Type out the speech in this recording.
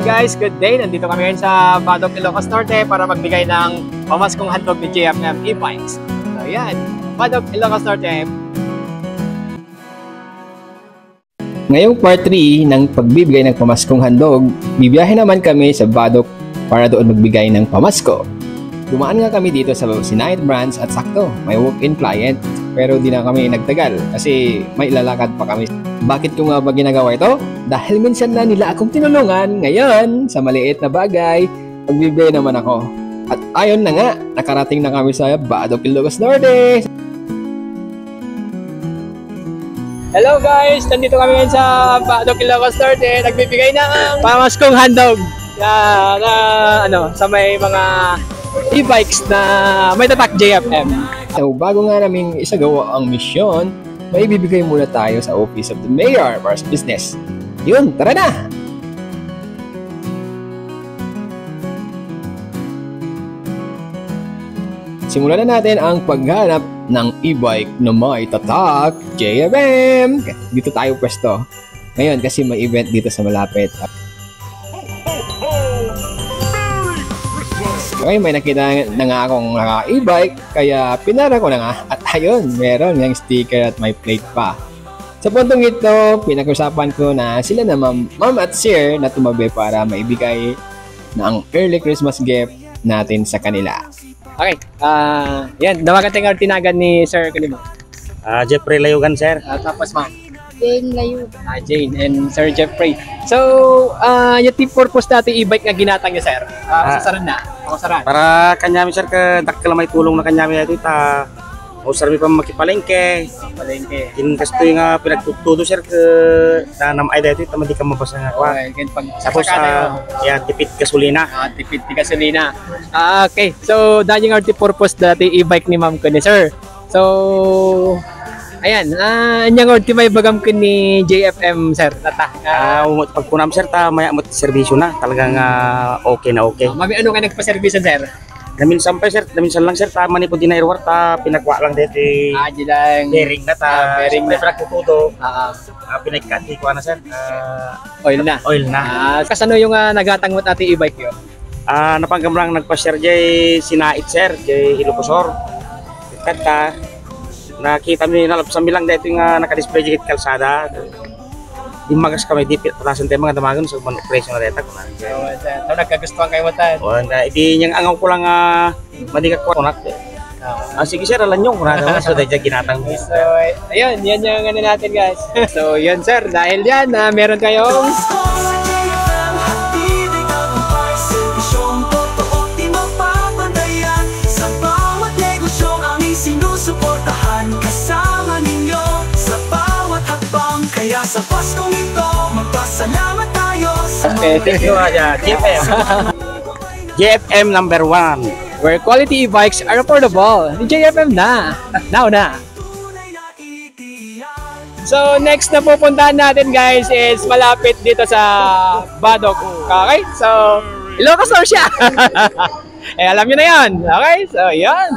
guys, good day. Nandito kami ngayon sa Badok, Ilocos Norte para magbigay ng pamaskong handog ni JFM e-bikes. So yan, Badok, Ilocos Norte. Ngayong part 3 ng pagbibigay ng pamaskong handog, bibiyahe naman kami sa Badok para doon magbigay ng pamasko. Dumaan nga kami dito sa Sinayat branch at sakto, may walk-in client. Pero di na kami nagtagal kasi may ilalakad pa kami. Bakit ko nga ba ginagawa ito? Dahil minsan na nila akong tinulungan. Ngayon, sa maliit na bagay, magbibigay naman ako. At ayon na nga, nakarating na kami sa Badok, Ilocos Norte. Hello guys! Nandito kami ngayon sa Badok, Ilocos Norte. Nagbibigay ng pamaskong handog sa may mga e-bikes na may tatak JFM. So, bago nga namin isagawa ang misyon, may bibigay muna tayo sa Office of the Mayor para sa business. Yun, tara na! Simulan na natin ang paghanap ng e-bike na may tatak JFM. Dito tayo pwesto. Ngayon kasi may event dito sa malapit. Okay, may nakita na nga akong naka-e-bike, kaya pinara ko na nga. At ayun, meron ng sticker at may plate pa. Sa puntong ito, pinag-usapan ko na sila na ma'am at sir na tumabi para maibigay ng early Christmas gift natin sa kanila. Okay, yan, nawagan tayong tinagan ni Sir Kalima. Jeffrey Layugan, sir. Tapos ma'am? Jane Layo. Jane and Sir Jeffrey. So, yung tip purpose natin e-bike nga ginatang niya, sir. Sasaran na. Sasaran. Para kanyami, sir, dakkel may tulong na kanyami ito. Usar mi pa makipalengke. Palengke. Kasto yung pinagtutudo, sir, nanam ay dito. Tamadi ka mabasa nga kwa. Tapos, tipid gasolina. Tipid gasolina. Okay. So, dahil yung tip purpose natin e-bike ni ma'am ko ni sir. So, ayan, anyang orti may bagam ko ni JFM, sir. Pagpunam, sir, maya mo servisyo na. Talagang okay na okay. Mami, ano ka nagpa-servisyon, sir? Naminsan pa, sir. Naminsan lang, sir. Mani po dinairwar, pinagwa lang dito. Dilang bearing na, bearing na. Pinagtutudo. Pinagkati ko na, sir. Oil na. Oil na. Kasano yung nagatangot natin e-bike yun? Napanggamrang nagpa-share jay Sinait, sir. Jay Ilocosor. Kata nakita mi nalapsan bilang dito nga naka-display jigit kalsada. Di magas kami di patasan tayo mga damagan sa presyo na deta ko na. So nagkagustuhan kayo matan. Di niyang angaw ko lang madiga ko nak. Sige sir, alam nyo kung ano so dahil ginatang. So ayun, yan yung ano natin guys. So yun sir, dahil yan meron kayong sa Paskong ito, magpasalamat tayo sa JFM. JFM number 1. Where quality e-bikes are affordable. JFM na. Now na. So next na pupuntahan natin guys is malapit dito sa Badok. Okay? So Ilocos Norte siya. Alam nyo na yan. Okay? So yan.